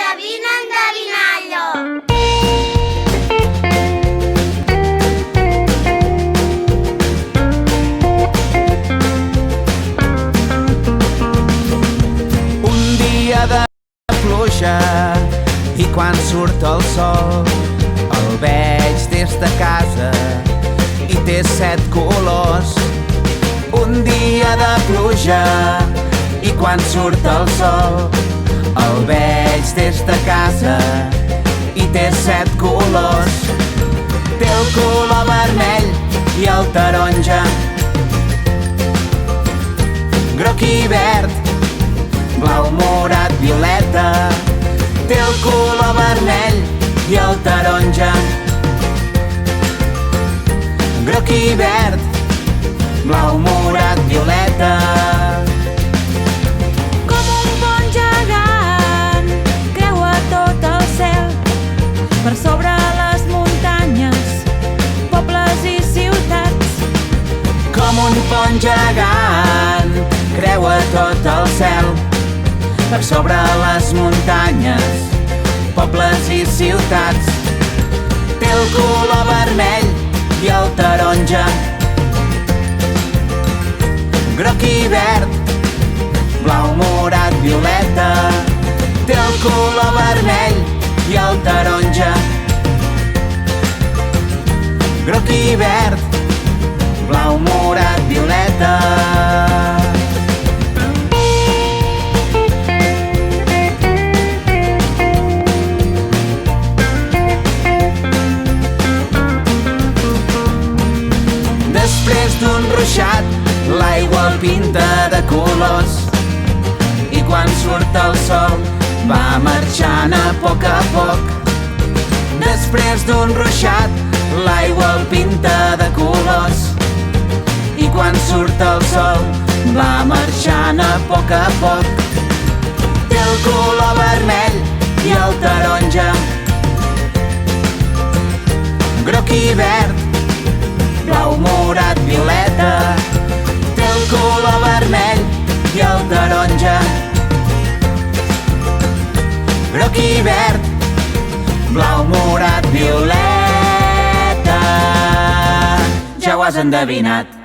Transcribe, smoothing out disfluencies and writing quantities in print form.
Endevina, endevinallo. Un dia de pluja i quan surt el sol el veig des de casa i té 7 colors. Un dia de pluja i quan surt el sol el veig des de casa i té 7 colors. Té el color vermell i el taronja, groc i verd, blau, morat, violeta. Té el color vermell i el taronja, groc i verd, blau, morat, violeta. Com un pont gegant creua tot el cel, per sobre les muntanyes, pobles i ciutats. Com un pont gegant creua tot el cel, per sobre les muntanyes, pobles i ciutats. Té el color vermell i el taronja, groc i verd, blau, morat, violeta. Té el color vermell i el taronja, groc i verd, blau, morat, violeta. Després d'un ruixat, l'aigua el pinta de colors i quan surt el sol va marxant a poc. Després d'un ruixat, l'aigua el pinta de colors i quan surt el sol va marxant a poc. Té el color vermell i el taronja, groc i verd, blau, morat, violeta. Té el color vermell i el taronja, groc i verd, blau, morat, violeta. Ja ho has endevinat.